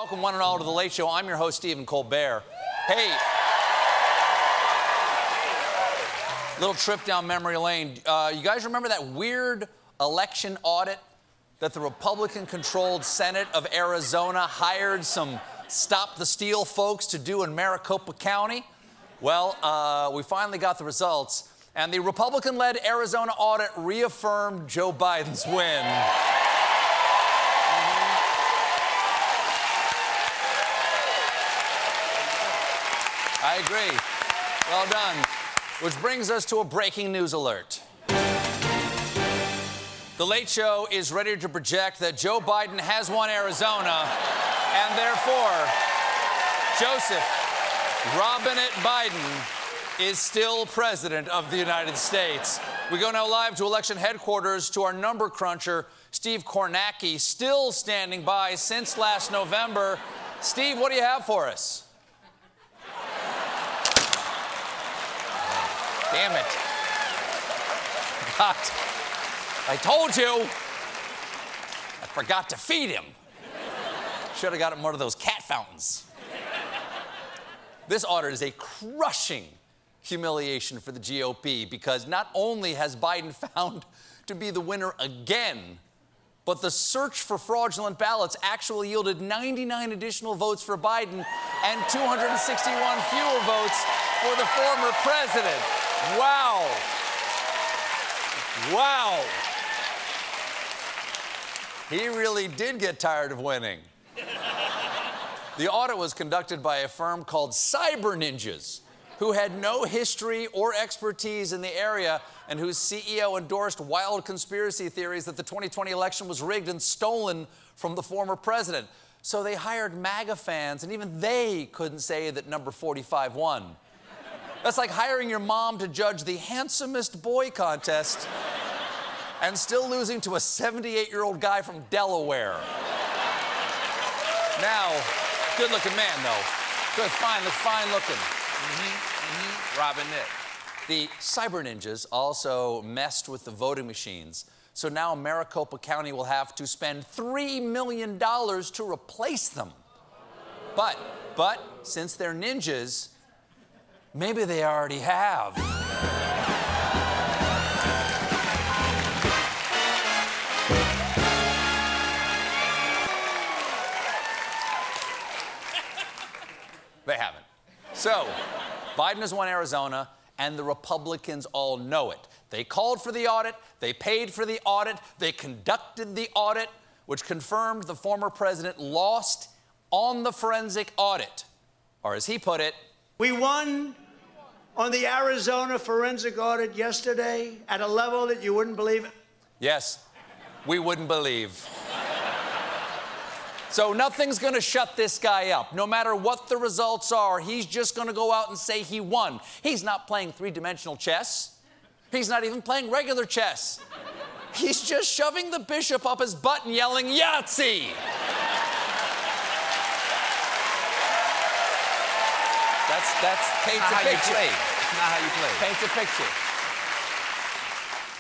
Welcome one and all to The Late Show. I'm your host, Stephen Colbert. Hey, little trip down memory lane. You guys remember that weird election audit that the Republican-controlled Senate of Arizona hired some Stop the Steal folks to do in Maricopa County? Well, we finally got the results, and the Republican-led Arizona audit reaffirmed Joe Biden's win. I agree. Well done. Which brings us to a breaking news alert. The Late Show is ready to project that Joe Biden has won Arizona, and therefore, Joseph Robinette Biden is still president of the United States. We go now live to election headquarters to our number cruncher, Steve Kornacki, still standing by since last November. Steve, what do you have for us? Damn it. God, I told you. I forgot to feed him. Should have got him one of those cat fountains. This audit is a crushing humiliation for the GOP because not only has Biden found to be the winner again, but the search for fraudulent ballots actually yielded 99 additional votes for Biden and 261 fewer votes for the former president. Wow. Wow. He really did get tired of winning. The audit was conducted by a firm called Cyber Ninjas, who had no history or expertise in the area and whose CEO endorsed wild conspiracy theories that the 2020 election was rigged and stolen from the former president. So they hired MAGA fans, and even they couldn't say that number 45 won. That's like hiring your mom to judge the handsomest boy contest and still losing to a 78-year-old guy from Delaware. Now, good-looking man, though. Good, fine looking. Robinette. The Cyber Ninjas also messed with the voting machines, so now Maricopa County will have to spend $3 million to replace them. But since they're ninjas, maybe they already have. They haven't. So, Biden has won Arizona, and the Republicans all know it. They called for the audit, they paid for the audit, they conducted the audit, which confirmed the former president lost on the forensic audit. Or as he put it, we won on the Arizona forensic audit yesterday at a level that you wouldn't believe. Yes, we wouldn't believe. So nothing's going to shut this guy up. No matter what the results are, he's just going to go out and say he won. He's not playing three-dimensional chess. He's not even playing regular chess. He's just shoving the bishop up his butt and yelling, Yahtzee! That's paints a picture. It's not how you play. Paints a picture.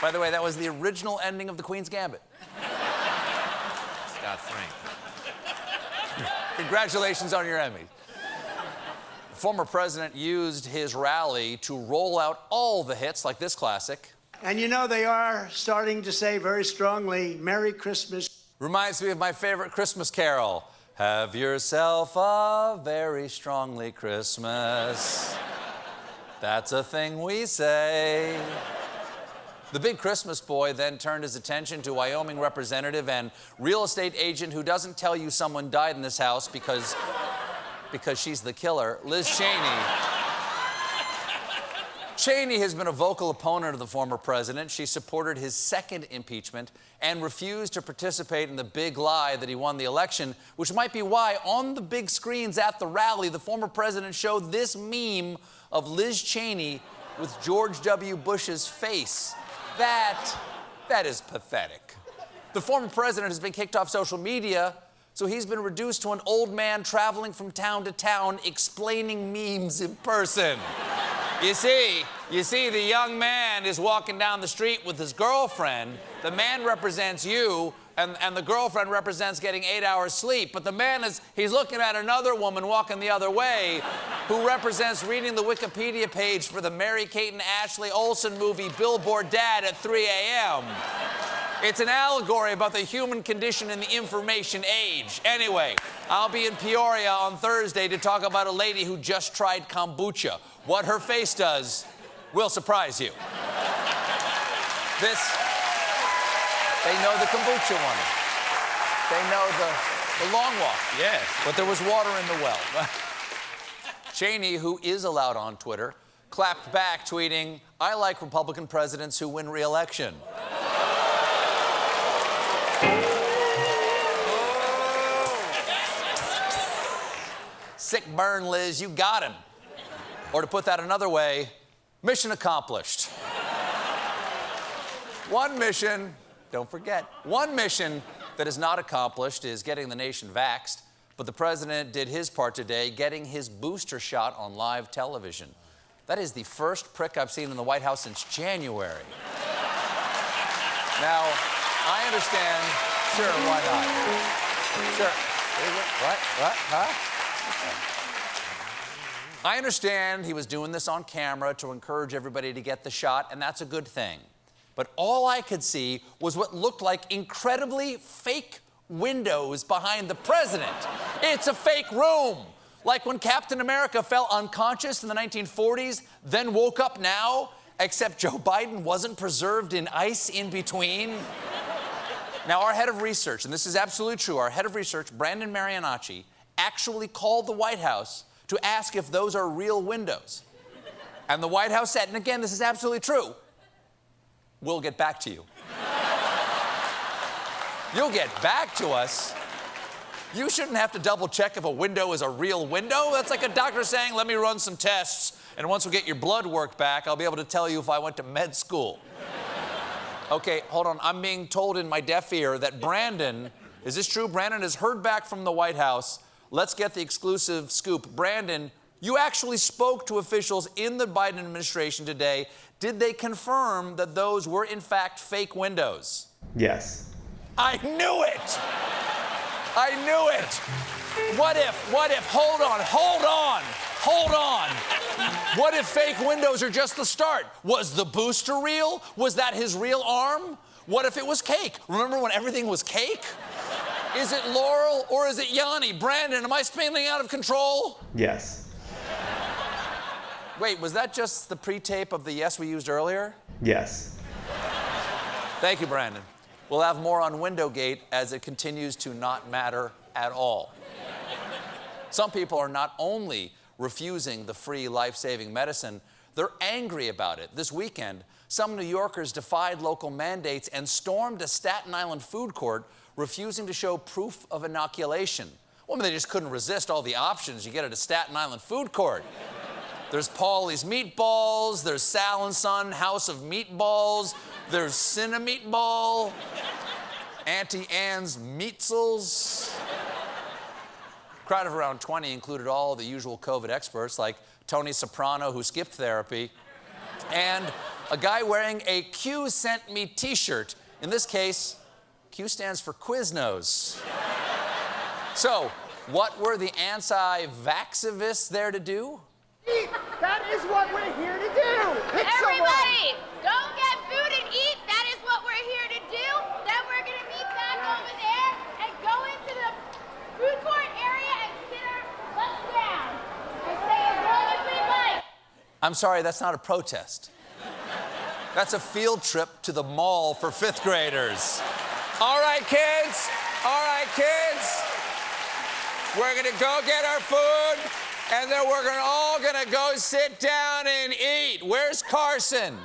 By the way, that was the original ending of The Queen's Gambit. Scott Frank. Congratulations on your Emmy. The former president used his rally to roll out all the hits, like this classic. And you know, they are starting to say very strongly, Merry Christmas. Reminds me of my favorite Christmas carol. Have yourself a very strongly Christmas. That's a thing we say. The big Christmas boy then turned his attention to Wyoming representative and real estate agent who doesn't tell you someone died in this house because she's the killer, Liz Chaney. Chaney has been a vocal opponent of the former president. She supported his second impeachment and refused to participate in the big lie that he won the election, which might be why on the big screens at the rally, the former president showed this meme of Liz Chaney with George W. Bush's face. That is pathetic. The former president has been kicked off social media, so he's been reduced to an old man traveling from town to town explaining memes in person. You see, the young man is walking down the street with his girlfriend. The man represents you. And the girlfriend represents getting 8 hours sleep. But the man he's looking at another woman walking the other way who represents reading the Wikipedia page for the Mary-Kate and Ashley Olsen movie Billboard Dad at 3 a.m. It's an allegory about the human condition in the information age. Anyway, I'll be in Peoria on Thursday to talk about a lady who just tried kombucha. What her face does will surprise you. They know the kombucha one. They know the long walk. Yes. But there was water in the well. Chaney, who is allowed on Twitter, clapped back, tweeting, "I like Republican presidents who win re-election." Sick burn, Liz, you got him. Or to put that another way, mission accomplished. One mission, don't forget, one mission that is not accomplished is getting the nation vaxxed, but the president did his part today, getting his booster shot on live television. That is the first prick I've seen in the White House since January. Now, I understand, sure, why not? Sure. What? Huh? I understand he was doing this on camera to encourage everybody to get the shot, and that's a good thing. But all I could see was what looked like incredibly fake windows behind the president. It's a fake room. Like when Captain America fell unconscious in the 1940s, then woke up now, except Joe Biden wasn't preserved in ice in between. Now, our head of research, and this is absolutely true, our head of research, Brandon Marianacci, actually called the White House to ask if those are real windows. And the White House said, and again, this is absolutely true, "We'll get back to you." You'll get back to us? You shouldn't have to double check if a window is a real window. That's like a doctor saying, "Let me run some tests, and once we get your blood work back, I'll be able to tell you if I went to med school." Okay, hold on. I'm being told in my deaf ear that Brandon, is this true? Brandon has heard back from the White House. Let's get the exclusive scoop. Brandon, you actually spoke to officials in the Biden administration today. Did they confirm that those were, in fact, fake windows? Yes. I knew it! I knew it! What if, hold on. What if fake windows are just the start? Was the booster real? Was that his real arm? What if it was cake? Remember when everything was cake? Is it Laurel or is it Yanni? Brandon, am I spinning out of control? Yes. Wait, was that just the pre-tape of the yes we used earlier? Yes. Thank you, Brandon. We'll have more on Windowgate as it continues to not matter at all. Some people are not only refusing the free life-saving medicine, they're angry about it. This weekend, some New Yorkers defied local mandates and stormed a Staten Island food court, refusing to show proof of inoculation. Well, I mean, they just couldn't resist all the options you get at a Staten Island food court. There's Paulie's Meatballs, there's Sal and Son House of Meatballs, there's Cinemeatball, Auntie Anne's Meatzels. Crowd of around 20 included all the usual COVID experts like Tony Soprano, who skipped therapy, and a guy wearing a Q Sent Me t-shirt. In this case, Q stands for Quiznos. So, what were the anti-vaxivists there to do? Eat! That is what we're here to do! Pick Everybody, go get food and eat. That is what we're here to do. Then we're going to meet back over there and go into the food court area and sit our butts down and stay as long as we like. I'm sorry, that's not a protest. That's a field trip to the mall for fifth graders. All right, kids. We're going to go get our food, and then we're all going to go sit down and eat. Where's Carson?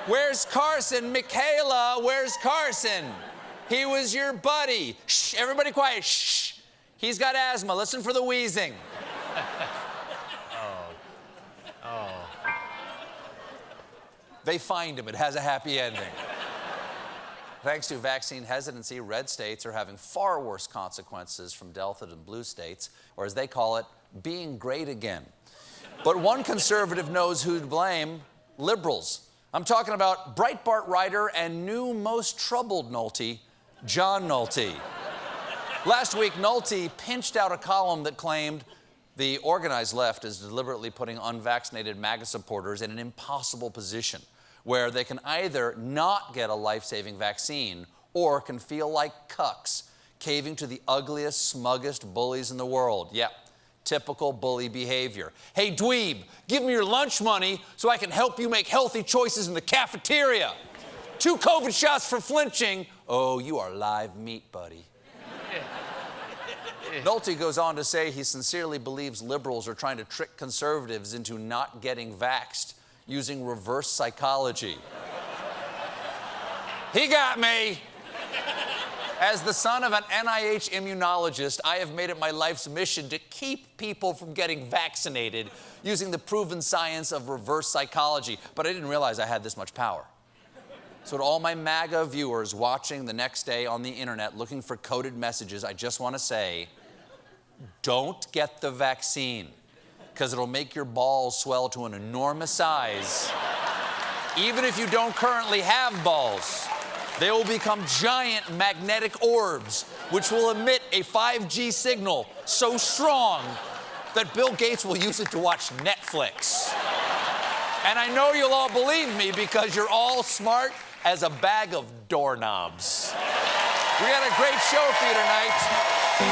Michaela, where's Carson? He was your buddy. Shh, everybody quiet. Shh. He's got asthma. Listen for the wheezing. They find him. It has a happy ending. Thanks to vaccine hesitancy, red states are having far worse consequences from Delta than blue states, or as they call it, being great again. But one conservative knows who to blame: liberals. I'm talking about Breitbart writer and new most troubled Nolte, John Nolte. Last week, Nolte pinched out a column that claimed the organized left is deliberately putting unvaccinated MAGA supporters in an impossible position where they can either not get a life-saving vaccine or can feel like cucks, caving to the ugliest, smuggest bullies in the world. Yep, typical bully behavior. Hey, dweeb, give me your lunch money so I can help you make healthy choices in the cafeteria. 2 COVID shots for flinching. Oh, you are live meat, buddy. Nolte goes on to say he sincerely believes liberals are trying to trick conservatives into not getting vaxxed using reverse psychology. He got me. As the son of an NIH immunologist, I have made it my life's mission to keep people from getting vaccinated using the proven science of reverse psychology. But I didn't realize I had this much power. So to all my MAGA viewers watching the next day on the internet looking for coded messages, I just want to say, don't get the vaccine, because it'll make your balls swell to an enormous size. Even if you don't currently have balls, they will become giant magnetic orbs, which will emit a 5G signal so strong that Bill Gates will use it to watch Netflix. And I know you'll all believe me because you're all smart as a bag of doorknobs. We got a great show for you tonight.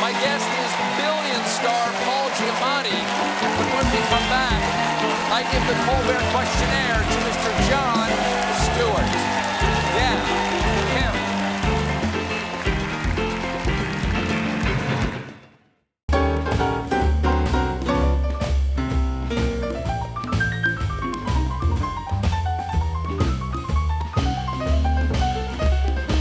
My guest is billion star Paul Giamatti. But when we come back, I give the Colbert questionnaire to Mr. Jon Stewart.